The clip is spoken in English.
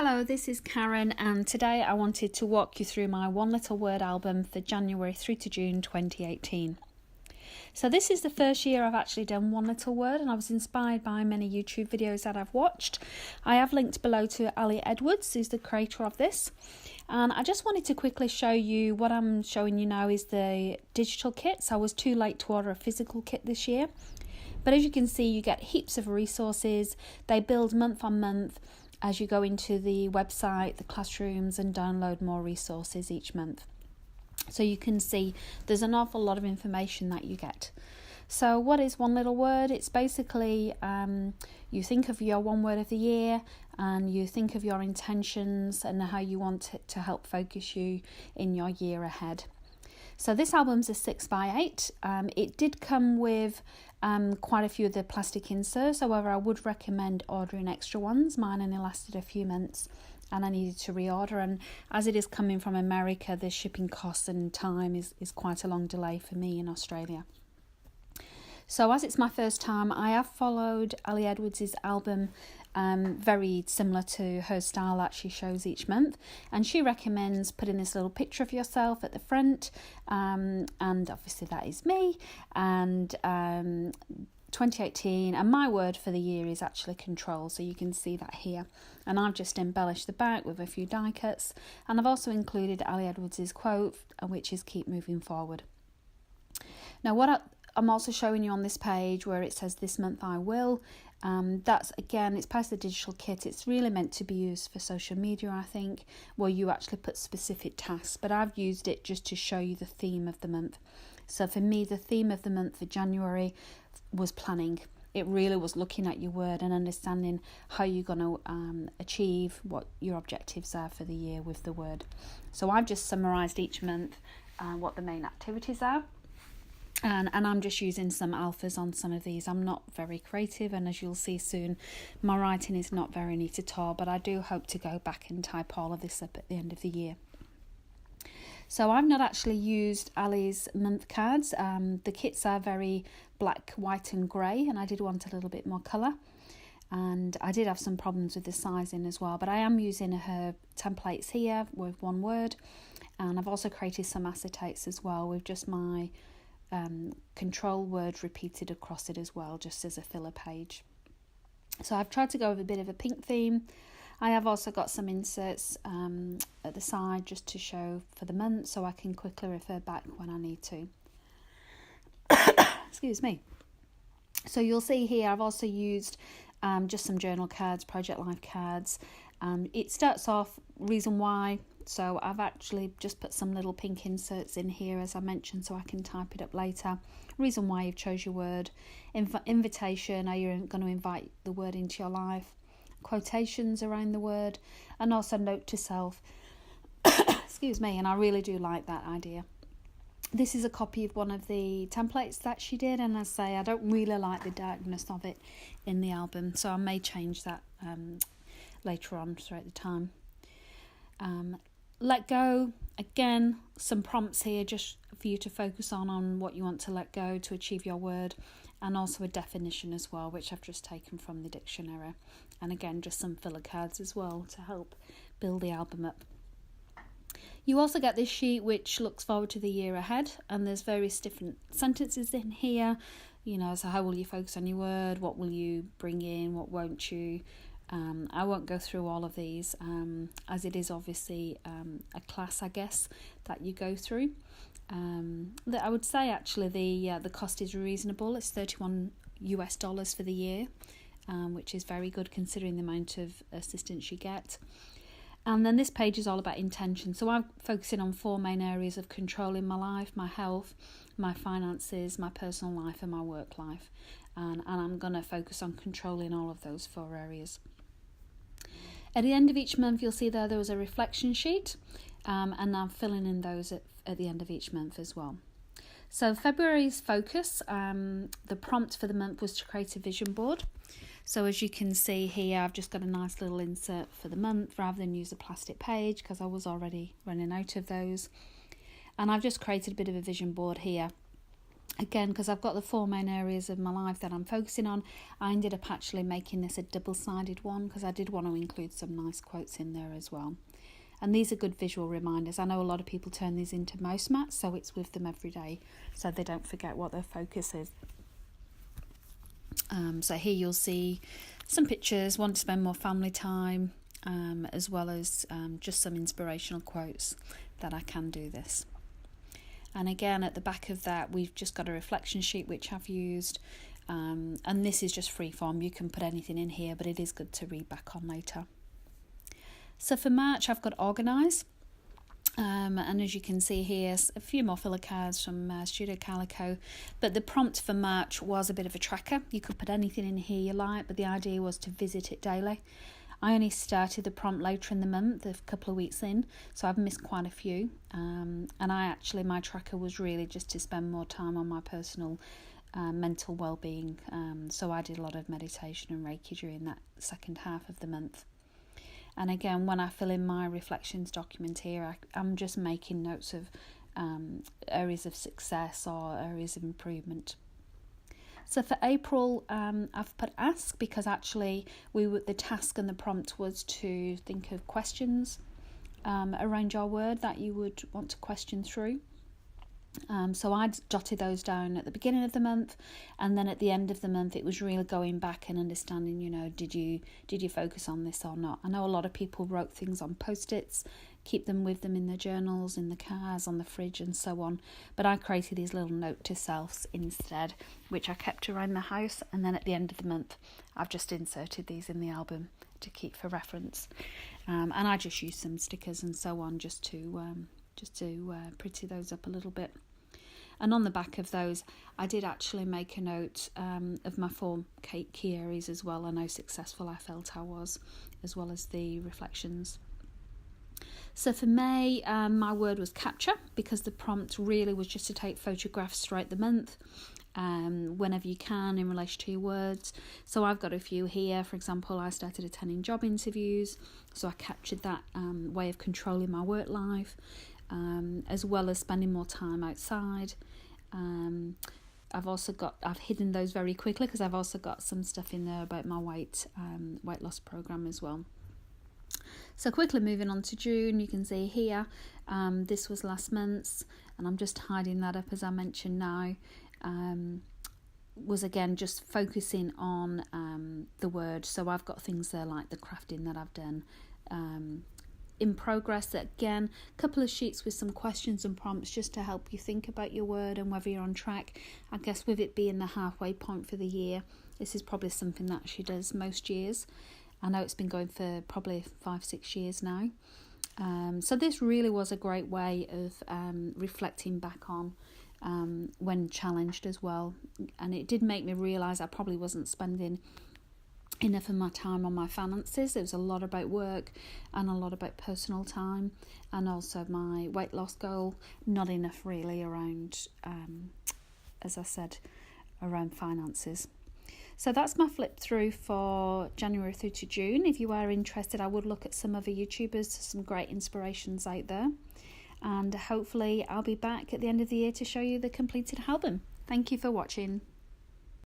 Hello, this is Karen, and today I wanted to walk you through my One Little Word album for January through to June 2018. So this is the first year I've actually done One Little Word, and I was inspired by many YouTube videos that I've watched. I have linked below to Ali Edwards, who's the creator of this. And I just wanted to quickly show you what I'm showing you now is the digital kit. So I was too late to order a physical kit this year. But as you can see, you get heaps of resources. They build month on month as you go into the website, the classrooms, and download more resources each month. So you can see there's an awful lot of information that you get. So what is One Little Word? It's basically you think of your one word of the year and you think of your intentions and how you want it to help focus you in your year ahead. So this album's a 6x8. It did come with quite a few of the plastic inserts. However, I would recommend ordering extra ones. Mine only lasted a few months and I needed to reorder. And as it is coming from America, the shipping costs and time is quite a long delay for me in Australia. So as it's my first time, I have followed Ali Edwards' album very similar to her style that she shows each month, and she recommends putting this little picture of yourself at the front, and obviously that is me, and 2018, and my word for the year is actually control, so you can see that here. And I've just embellished the back with a few die cuts, and I've also included Ali Edwards' quote, which is keep moving forward. Now I'm also showing you on this page where it says this month I will. That's again, it's part of the digital kit. It's really meant to be used for social media, I think, where you actually put specific tasks. But I've used it just to show you the theme of the month. So for me, the theme of the month for January was planning. It really was looking at your word and understanding how you're going to achieve what your objectives are for the year with the word. So I've just summarised each month what the main activities are. And I'm just using some alphas on some of these. I'm not very creative, and as you'll see soon, my writing is not very neat at all, but I do hope to go back and type all of this up at the end of the year. So I've not actually used Ali's month cards. The kits are very black, white and grey, and I did want a little bit more colour. And I did have some problems with the sizing as well, but I am using her templates here with one word, and I've also created some acetates as well with just my control word repeated across it as well, just as a filler page. So I've tried to go with a bit of a pink theme. I have also got some inserts at the side just to show for the month, so I can quickly refer back when I need to. Excuse me. So you'll see here I've also used just some journal cards, project life cards. It starts off reason why. So I've actually just put some little pink inserts in here, as I mentioned, so I can type it up later. Reason why you've chose your word. Invitation, are you going to invite the word into your life? Quotations around the word, and also note to self. Excuse me, and I really do like that idea. This is a copy of one of the templates that she did, and I say I don't really like the darkness of it in the album, so I may change that later on throughout the time. Let go, again, some prompts here just for you to focus on what you want to let go to achieve your word, and also a definition as well, which I've just taken from the dictionary, and again just some filler cards as well to help build the album up. You also get this sheet which looks forward to the year ahead, and there's various different sentences in here, so how will you focus on your word, what will you bring in, what won't you. I won't go through all of these as it is obviously a class, I guess, that you go through. I would say actually the cost is reasonable. It's $31 for the year, which is very good considering the amount of assistance you get. And then this page is all about intention. So I'm focusing on 4 main areas of control in my life: my health, my finances, my personal life, and my work life. And I'm going to focus on controlling all of those 4 areas. At the end of each month, you'll see there was a reflection sheet, and I'm filling in those at the end of each month as well. So February's focus, the prompt for the month was to create a vision board. So as you can see here, I've just got a nice little insert for the month rather than use a plastic page because I was already running out of those. And I've just created a bit of a vision board here. Again, because I've got the 4 main areas of my life that I'm focusing on, I ended up actually making this a double-sided one because I did want to include some nice quotes in there as well. And these are good visual reminders. I know a lot of people turn these into mouse mats, so it's with them every day so they don't forget what their focus is. So here you'll see some pictures, want to spend more family time, as well as just some inspirational quotes that I can do this. And again, at the back of that, we've just got a reflection sheet which I've used. And this is just free form. You can put anything in here, but it is good to read back on later. So for March, I've got Organise. And as you can see here, a few more filler cards from Studio Calico. But the prompt for March was a bit of a tracker. You could put anything in here you like, but the idea was to visit it daily. I only started the prompt later in the month, a couple of weeks in, so I've missed quite a few. And my tracker was really just to spend more time on my personal mental well-being. So I did a lot of meditation and Reiki during that second half of the month. And again, when I fill in my reflections document here, I'm just making notes of areas of success or areas of improvement. So for April, I've put ask because actually the task and the prompt was to think of questions around your word that you would want to question through. So I jotted those down at the beginning of the month, and then at the end of the month it was really going back and understanding, did you focus on this or not. I know a lot of people wrote things on post-its, keep them with them in their journals, in the cars, on the fridge and so on, but I created these little note to selves instead, which I kept around the house, and then at the end of the month I've just inserted these in the album to keep for reference, and I just used some stickers and so on just to pretty those up a little bit. And on the back of those, I did actually make a note of my 4 key areas as well, and how successful I felt I was, as well as the reflections. So for May, my word was capture, because the prompt really was just to take photographs throughout the month, whenever you can, in relation to your words. So I've got a few here. For example, I started attending job interviews, so I captured that way of controlling my work life, as well as spending more time outside. I've hidden those very quickly because I've also got some stuff in there about my weight loss program as well. So quickly moving on to June, you can see here, this was last month's, and I'm just hiding that up as I mentioned now. Was again just focusing on the word. So I've got things there like the crafting that I've done in progress. Again, a couple of sheets with some questions and prompts just to help you think about your word and whether you're on track. I guess with it being the halfway point for the year, this is probably something that she does most years. I know it's been going for probably 5-6 years now. So this really was a great way of reflecting back on when challenged as well. And it did make me realise I probably wasn't spending enough of my time on my finances. There was a lot about work and a lot about personal time, and also my weight loss goal, not enough really around, as I said, around finances. So that's my flip through for January through to June. If you are interested, I would look at some other YouTubers, some great inspirations out there. And hopefully I'll be back at the end of the year to show you the completed album. Thank you for watching.